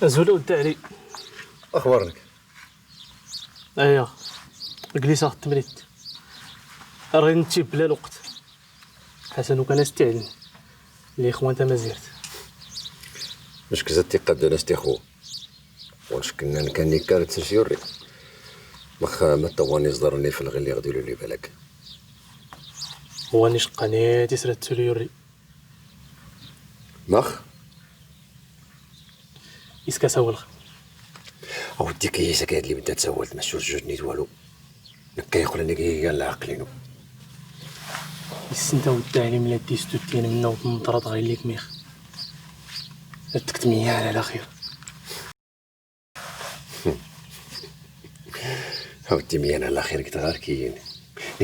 أزول ود علي. اخبارك؟ ايوا جليسة التمريت راه نتيب بلا الوقت. حسن وكان استعلن لي خوان تا ما زيرت. مش كزتي قد ناس خو واش كنا كان كارت سيوري مخا ما طواني صدرني في الغي اللي غديروا لي بالك. هو نيش قناه تسرت سوليوري مخ اسكا ساولغ. اودي كيسك هاد اللي بدات تسولت ما شوف جوج نيت والو نكا يقول لك هي لا عقلينو. السنتا ود علي ملا ديستو تين منا وتمطرط غير ليك ميخ تكتمية على خير. اودي ميان على خير قلت غير كاين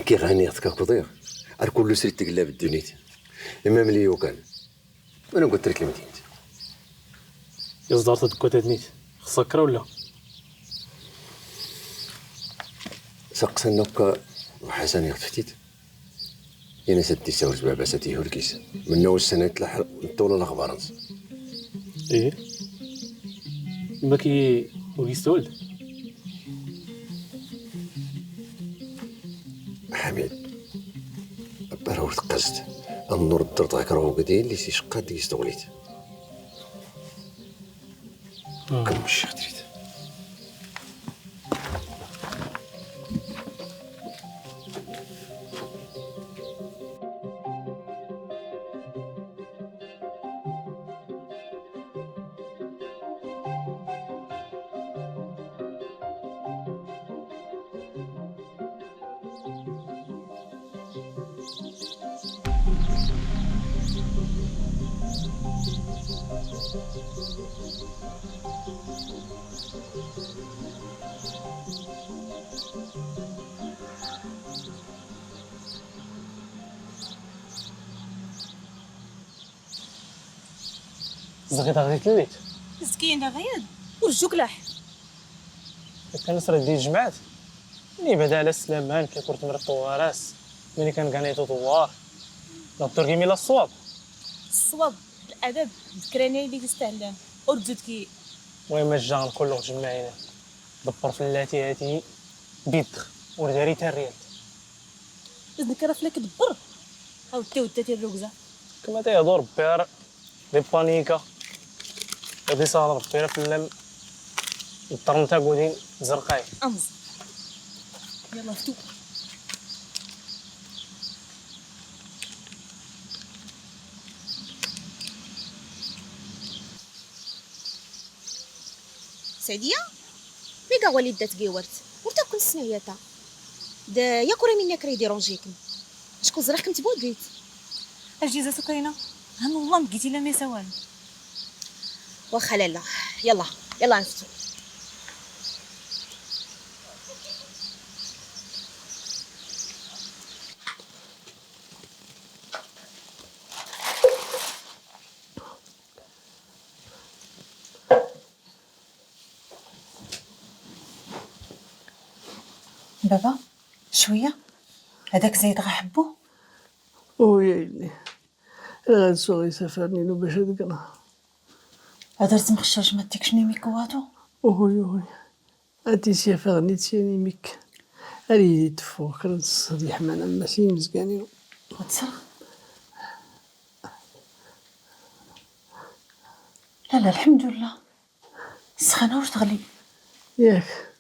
كي غاني عطاك كودير الكل سريت تقلب الدنيا اما ملي وكان انا قلت لك المدينه يصدر تدكو تدنيت خصك ولا سقسنك وحسن يختفتيت انا سدي ساوز بابا ساتي هو الكيس من نو السنه تلح طول الاخبار ايه ما كي ويستولد حميد برا تقزت النور الدرطاك راهو قدين اللي سي شقاد يستغليت كم الشيخ تريد زغيت غادي تليت مسكين غياد ورجوك لاح. كنصر ديال الجماعات اللي بدا على السلامان كيكون تمر الطواراس ملي كان كانيتو طوار نضر كيمي لا الصواب الصواب الادب ذكراني اللي تستعلم ورجوت كي المهم الجان كله جمعينا دبر في اللاتي هاتي بيدخ وداري تا الريال اذنك راه فلاك دبر او تي وداتي الركزه كما تيهضر بير دي بانيكا غادي صار ربي في اللم الطرنتا قودين زرقاي امز. يلا فتو سعديه ميغا والدة تقيورت ورتا كون سنياتا دا يا كوري منك راه يديرونجيكم شكون زرعكم تبوديت الجيزه سكينه هم والله مقيتي لا ما سوال واخا لالا يلا يلا نفتو. بابا شويه هذاك زيد غحبو ويا إلي غنسوغ يسافرني لو باش هدقنا هدرت مخشوش ما تيكش نيمي كواتو وي أتي سافرني تسيني ميك أريد يتفو كرنت الصديح معنا ماشي مزقاني وتصرخ. لا لا الحمد لله السخانه واش تغلي ياك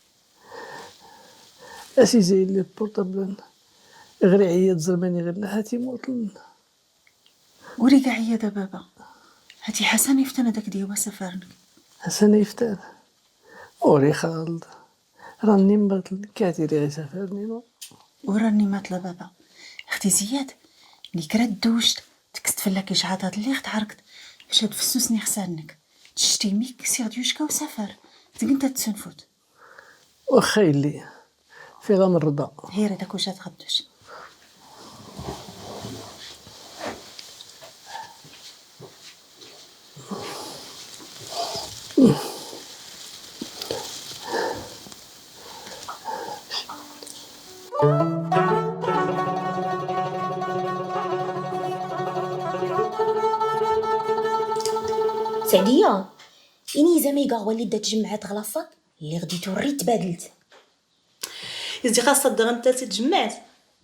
أسي زي اللي بورطابل غير عياد زرماني غير لحاتي موطلن وري كاع عيا بابا هاتي حسن يفتن هذاك ديوا سفرنك حسن يفتان وري خالد راني مبطل كاتيري غي سافرني نو وراني ماتلا بابا اختي زياد اللي كرات دوشت تكست فلاك يشعط هاد اللي تعركت باش هاد فسوسني خسرنك تشتي ميك سير ديوشكا وسافر تقنت تسنفوت واخا يلي في غام الرضا هيري داك واش تغدوش. سعديه إني زعما هو اللي دات جمعات غلاصات اللي غادي توري تبادلت. يزدي خاصة دغن تالت تجمعت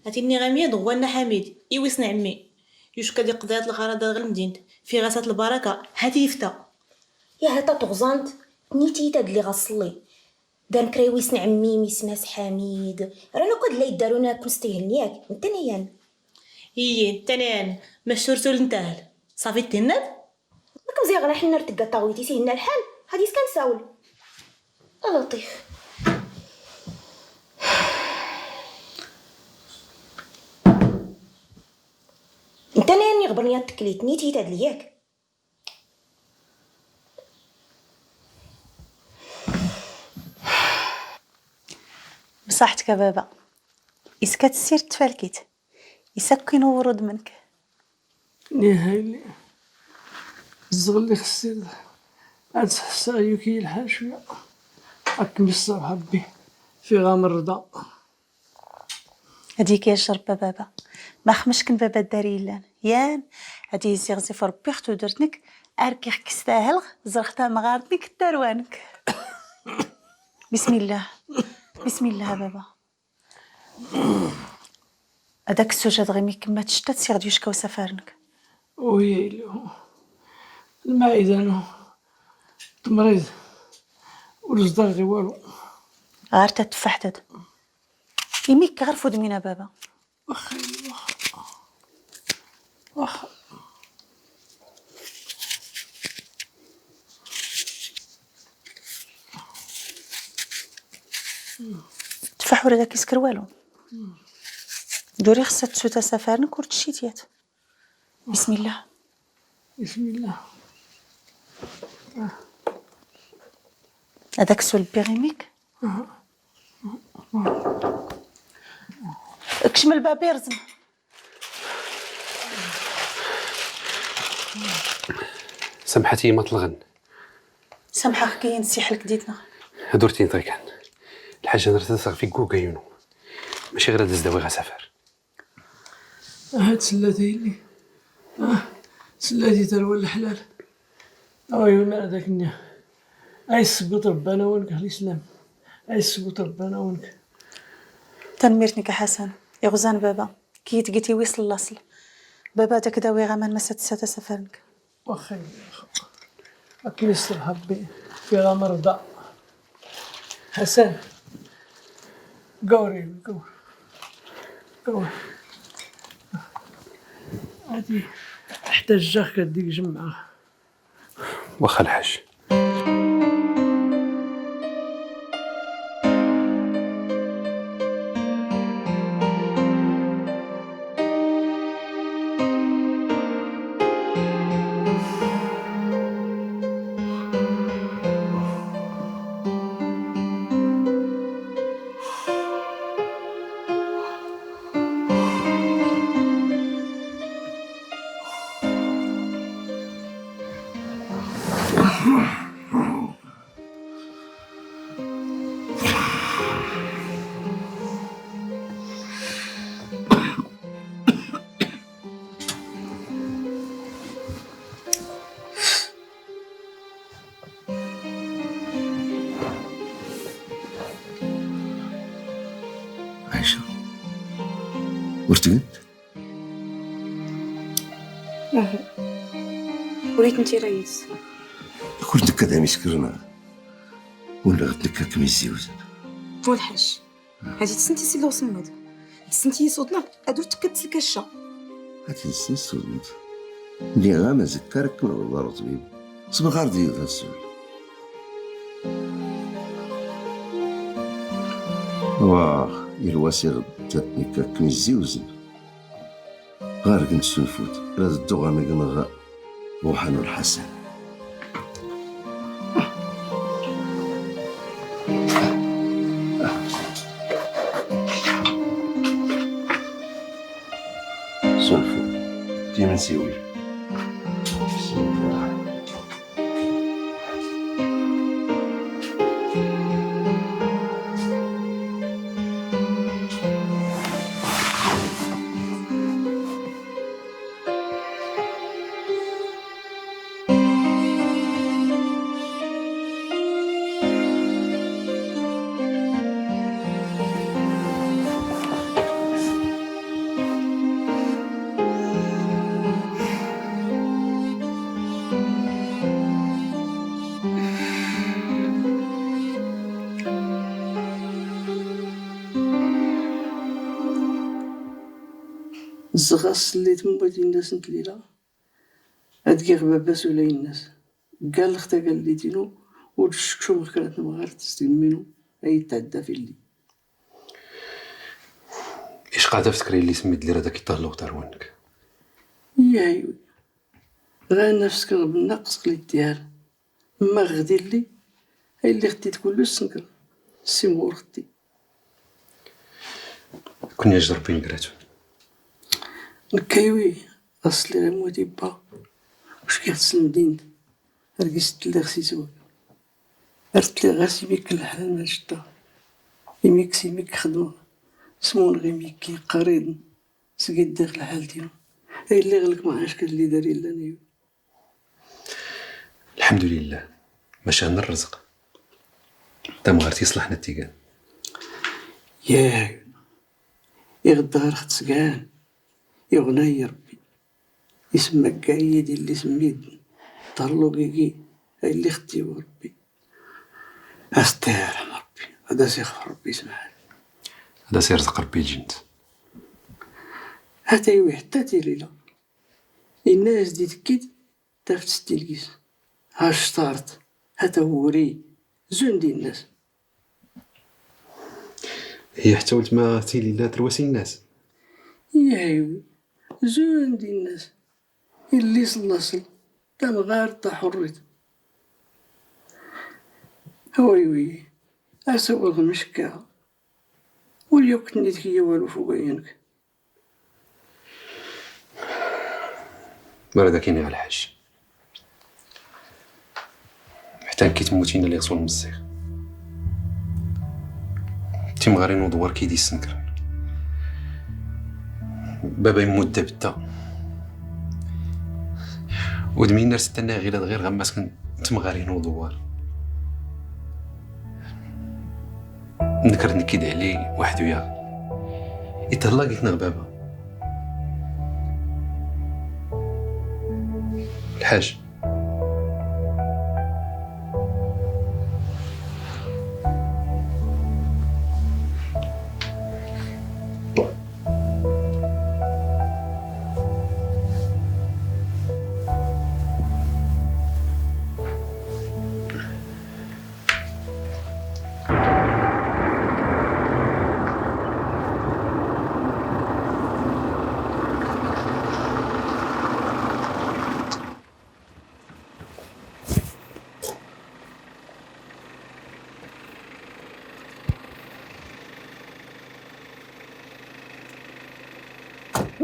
هاتيني غامية دغوانا حميد إيويسن عمي يوشكا دي قضيات الغرض غير المدينة في غاسات البركة هاتي يفتا يا هتا تغزانت نيتي تاد اللي غصلي دار كريويسن عمي ميسماس حميد رانا قد لا يدارونا كنستيهل ياك انت نيان هي تانيان مشهورتو لنتاهل صافي تهناد ماكم زي غير حنا رتقا طاويتي سيهنا الحال هادي سكان ساول لطيف. انت نيان غبرني التكليت نيتي تاد لياك بصحتك بابا إسكات السير تفالكيت يسكن ورود منك نهاية الزغل اللي خصي عاد تحسها يوكي الحال شوية هاك مصر حبي في غامر رضا. هديك يا شربة بابا ما خمشكن بابا داري لان يان هدي يزيغزي في ربي ختو درتنك اركيخ كستاهل زرختها مغاردنك التروانك. بسم الله بسم الله بابا. هداك السجاد غيمي كما تشتا تسيغ ديوشكا وسفارنك وهي اللي هو المعدة تمريض والجدار غير والو غير تتفح تد يميك غير فود مينا بابا. واخا تفاح ولا داك يسكر والو دوري خصها تسوتا سفارنك ورتشيتيات. بسم الله بسم الله. هذاك سول بيغيميك اكشم الباب يرزم. سمحتي ما طلغن سامحك كاين نسيح لك ديتنا درتي نطيكان الحاجه نرتسغ في كوكايونو ماشي غير داز داوي غسافر هاد سلاتي اللي سلاتي تروى الحلال ويونا هذاك النيا اي سبط ربنا وانك الاسلام اي سبط ربنا وانك تنميرتني حسن يا غزان بابا كي تقيتي ويصل الاصل بابا داك داوي غمان ما ساتا سفرنك واخا اكل حبي في غامر رضا. حسن قوري قوري هادي احتاجك كديك جمعة واخا الحاج. عايشة ورتقد وليت انتي رئيس كنت كذا مسكرنا ولا غدك كميزي وزن هو الحاج هادي تسنتي سي لو صمد تسنتي صوتنا ادو تكت الكشه هاتي السيد اللي غاما زكرك من الله طبيب صبغ غاردي هذا السؤال واه الواسي غدتني كميزي وزن غير كنت سنفوت لا الدغا نقنغ وحنو الحسن سنفوت دي من سيوي بسم الله. الزغاس اللي تموت الناس انت ليلة هادكي غباباس ولا الناس قال لختا قال لي تينو وتشكشو كانت مغار تستمينو اي تعدى في اللي ايش قاعده تفكري اللي سميت لي هذاك يطلو تروانك؟ يا عيوي غير نفسك بالنقص قلي ديال ما غدي لي هاي اللي خديت كله السنكر السيمور خدي كون يجرب بين قراتو نكايوي اصلي غيموتي با واش كيغسل مدينة رقيست لي خسيسو عرفت لي غاسي بيك الحال ما شتا يميك خدمة سمون غيميكي قريض سقيت داخل الحال ديالو هاي اللي غلك ما عاش كان اللي داري لاني الحمد لله مشان الرزق تم غير تصلحنا التيقان ياه يغدا غير خت سكان يغنى يا ربي يسمى قايد اللي سميت طرلو كيكي هاي اللي ختي وربي استاهل ربي هذا سيغفر ربي يسمح هذا سيرزق ربي الجند. حتى يوي حتى تيليلا الناس دي تكيد تافت ستيلكيس هاش طارت حتى هوري زون دي الناس هي حتى ولتما تيلي لا ترواسي الناس يايوي زون دي الناس اللي صلصل تم غار تا حريت هويوي اسوى المشكا وليوك نيت هي والو فوق عينك مرة كاين على الحاج حتى كي تموتينا اللي يغسل المزيغ تيم غارين ودوار كيدي السنكر بابا يموت دابتا ودمينا رستنا غير غماس تم غارين ودوار نكر نكيد عليه واحد وياه يتهلا قلت بابا الحاج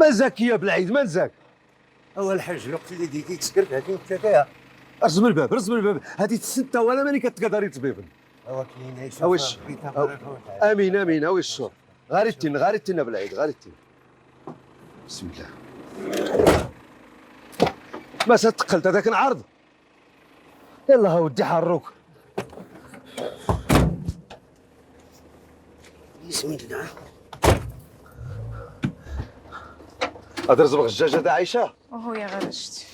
مازاك يا بلعيد مازاك اول حاجه الوقت اللي ديتي تسكرت هذه تلاقيها رزم الباب هذه تسنتا ولا ماني كتقدري تبيبن واش امين واش الشر غاريتينا بلعيد غاريتينا بسم الله ما ستقلت هذاك نعرض يلا ها ودي حروك بسم الله هذا رزق الدجاجه تاع عايشه وهو يا غرشت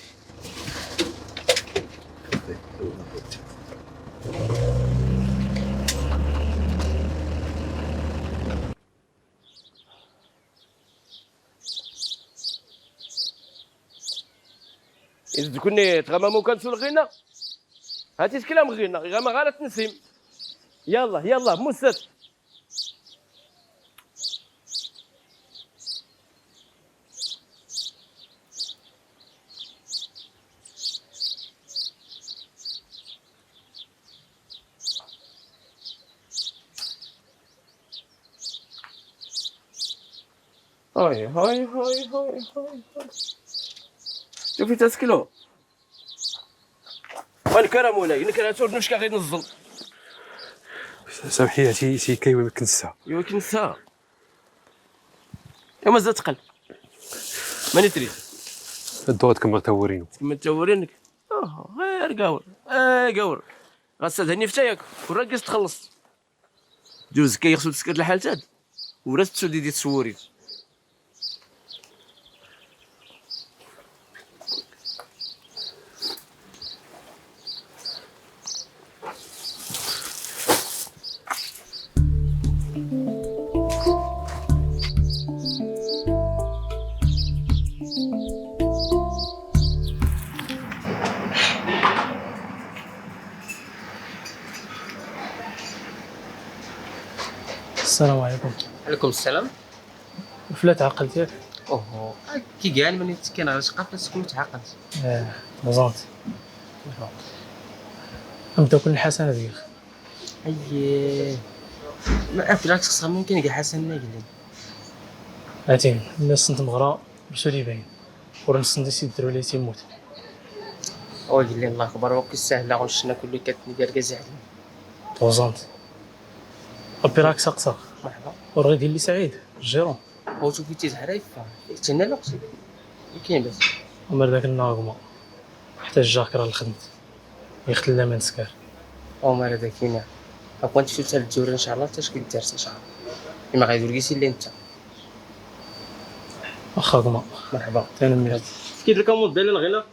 إذا تكوني تغممو كنسو الغنى هاتي تكلم غنى غما غالا تنسيم يلا موسات هاي شوفي تسكلو ونكرم مولاي نكرم تور نشكا غير نزل سامحي هاتي سي كيما كنسها ايوا كنسها يا مازال تقل ماني تريد الضوء كما تورينو كما تورينك غير قاور غتسدهني في تاياك وراكس تخلص جوز كيغسل تسكت الحالتات ورا تسودي دي تصوري السلام عليكم. عليكم السلام. فلات عقل ديالك. اوه كي كاع ملي كان على شقه تكون تعقلت. مزونت. نبداو كل الحسنه ديالك. اييه ما بالعكس خصها ممكن كاع حسن ناقلين. عاتين الناس انت مغرا باش اللي باين ورنس ندير يديروا ليه تيموت. قال لي الله اكبر وكي سهله غنشنا كل كتندير كازعد. مزونت. ربي راك ساقسا مرحبا. ورغي دير لي سعيد الجيرون. هو شوفي تيزهر يفا تينا لوقتي كاين باس. عمر داك الناغما حتى جاك راه لخدمت يختل لا من سكر. او مال هذا كاين كنت شفت الجوره ان شاء الله حتى شكون دارت ان شاء الله ما غيدير كيسي اللي انت. واخا غما مرحبا. تنميات كيف لك مود ديال الغلا.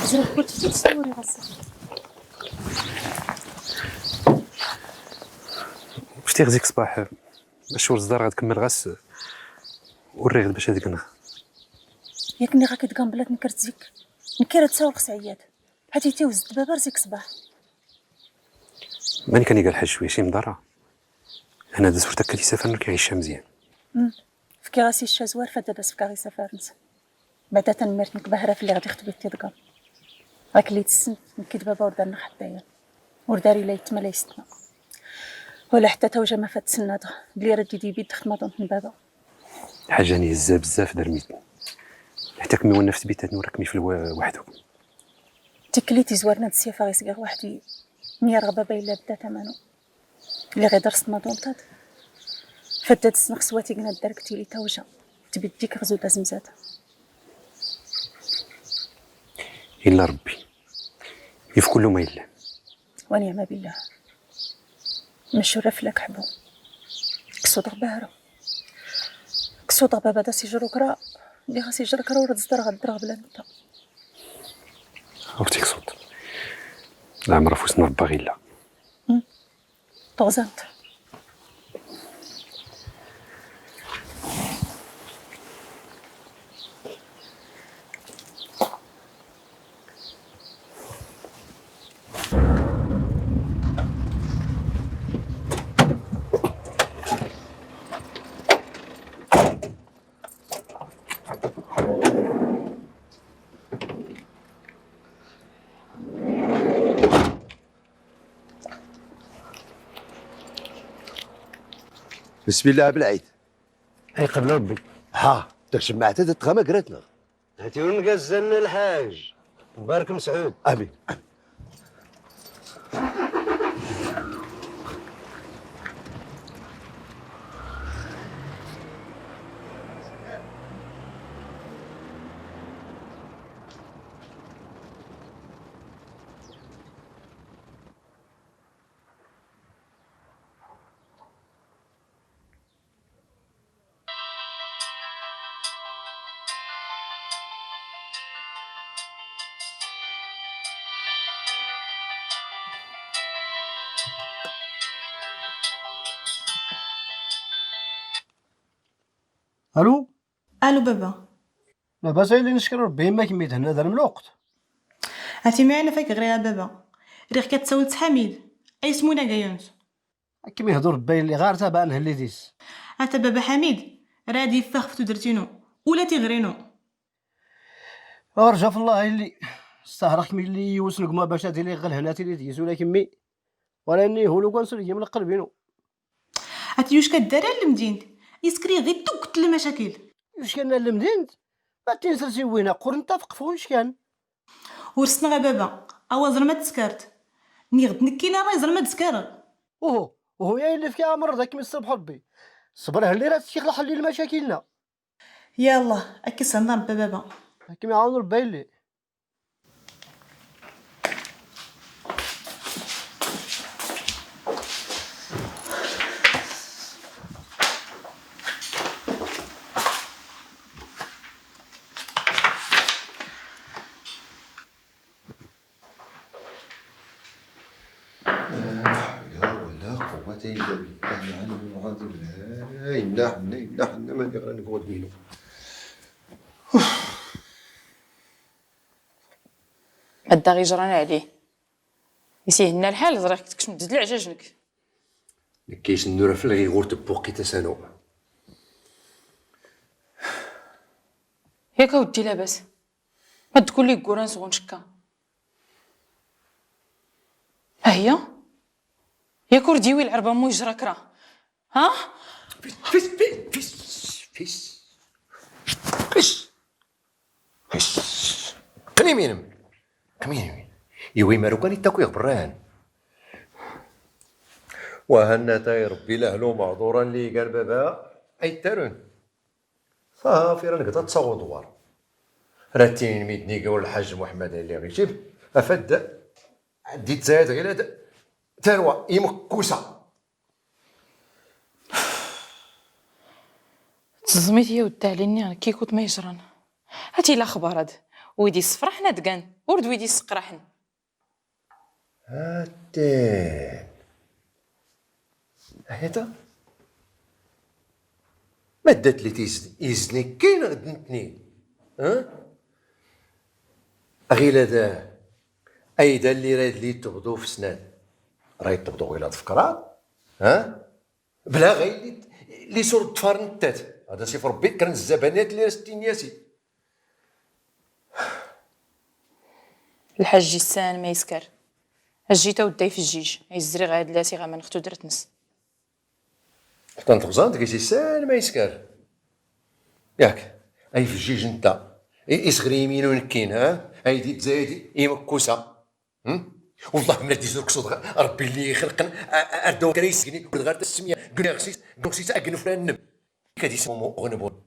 زرق كنت تصوري غصة. شتي غزيك صباح الشهور الصدار غتكمل غاس وريغ باش هذيك نغ. ياك ني غاك تقام بلات نكرت زيك نكرت تساوق سعياد هاتي تيوز الدبابه رزيك صباح. ماني كان قال حاج شويه شي مضره. انا داز فرتك اللي سافر كيعيشها مزيان. فكي راسي الشازوار فدابا سفكا غي سفارنس بعدا تنمرتنك بهرة في اللي غادي يخطبي تيدقام. راك اللي تسن نكي دبابا ودارنا حدايا ورداري لا يتما لا يستنا ولا حتى توجه ما فات سناده بلي ردي دي بيد خدمه دونت البابا. حاجه ني بزاف درميتني حتى كمي وانا في بيتات نوركمي في وحده. تكليتي زوارنا السيافه غي صغير وحدي 100 رغبه الا بدا ثمنه اللي غير درست ما دونطات فدات سنخ سواتي قنا داركتي لي توجه تبي ديك غزوده زمزات. الا ربي يف كل ما يلا ونعم بالله مشو رفلك حبو كسو ضربارو كسو ضربا بدا سيجرو كرا اللي غاسي يجرو كرا ورد زدر غدرغ بلا نتا عرفتيك صوت لا عمر فوسنا ربا غير لا طغزانت. بسم الله بالعيد. اي قبل ربي. ها داك شمعتها تتغمى قراتنا. هاتي ونقزلنا الحاج مبارك مسعود. امين. الو الو بابا. لاباس اللي نشكر ربي ما كميت هنا دار من الوقت. هاتي معنا فيك غير يا بابا ريح كتسولت حميد اي سمونا كايونس كيما يهضر ربي اللي غير تابع نهلي ديس. هاتا بابا حميد رادي فخفتو درتينو ولا تيغرينو ورجا في الله اللي استهرك من اللي يوسنك ما باش هادي لي غير هنا تيلي ديس ولا كمي وراني هو لو كنسول من قلبينو. هاتي واش كدار المدينه يسكري غير توكت المشاكل. واش كان المدينه ما تنسى وينها قرن تفق واش كان ورسنا غا بابا اوازر ما تسكرت ني غد نكينا راه يزر ما تسكر. وهو يا اللي فيك عمر ذاك من الصبح ربي صبر هاللي راه تيخلع حل مشاكلنا. يلا اكي صنع بابا كيما يعاون ربي اللي قوة إلا بالله العلي العظيم. لا إله إلا الله ما نقدر نقول منه. هدا غيجران عليه يسيهنا الحال زرا كنت مدد لعجاجنك كيش النور في الغيغور تبوقي تسانو. ياك اودي لاباس ما تقول لي كوران صغون شكا ها هي ياك رديوي العربه مو يجرى كرا ها فيس فيس فيس فيس كمينم يوي مارو كان يتاكو يغبران وهنا تاي ربي لهلو معذورا لي قال بابا اي تارون صافي راه نقدر تصور دوار راتين ميدني قول الحاج محمد اللي غيجيب افد عديت زايد غير هذا تروى يمكوسه تزميت هي ودها عليني كي كنت ما يجران هاتي لا خبر هاد ويدي الصفرا حنا دكان ورد ويدي السقراحن هاتين هيدا ما دات لي يزني كاين غدنتني ها غير هذا ايدا اللي راد لي تغدو في سنان راه يتغدو غير فكرات ها بلا غير اللي صور تفارنتات هذا سي في ربي كان الزبانات اللي ستين ياسي الحاج السان ما يسكر اجيتا وداي في الجيج يزري غاد لاسي غا ما نختو درت نس حتى نتغزان كيسي سال ما يسكر ياك اي في الجيج انت يصغري يمين ونكين ها هايدي تزايدي يمكوسه والله ما ديز الكسود ربي اللي يخلقن اردو كان يسقني كل غير السميه قلنا غسيس اكن فلان كدي سمو غنبون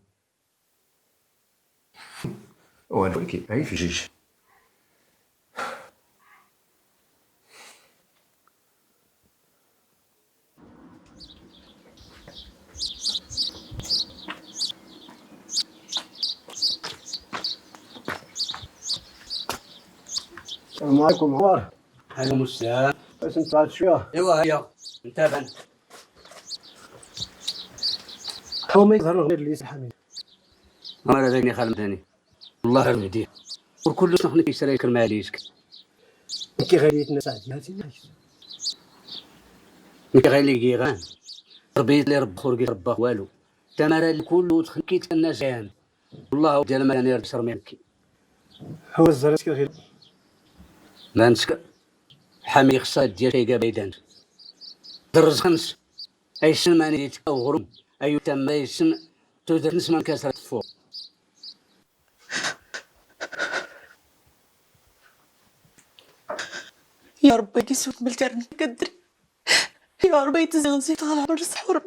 وانا كي هاي في الجيج السلام عليكم عمر. عليكم السلام. بس انت بعد شويه. ايوا هيا نتابع. هو ما يظهر غير اللي يسحمني. انا ذاك خالد ثاني والله المهدي وكل شنو كيشري كلمه عليك كي غادي يتنسى عدياتي انت غالي كيغان ربيت لي رب خرقي ربا والو تمارا الكل تخكيت الناس جان والله ديال ما انا نشر منك هو الزرات كي غير ما نسك حامي اقتصاد ديال شي بعيدان درز خمس اي سن ديتك او غرم اي تم اي سن تودر نسمع كسرت فوق يا ربي كي سوت ملتر قدري يا ربي تزغزي طالع من السحور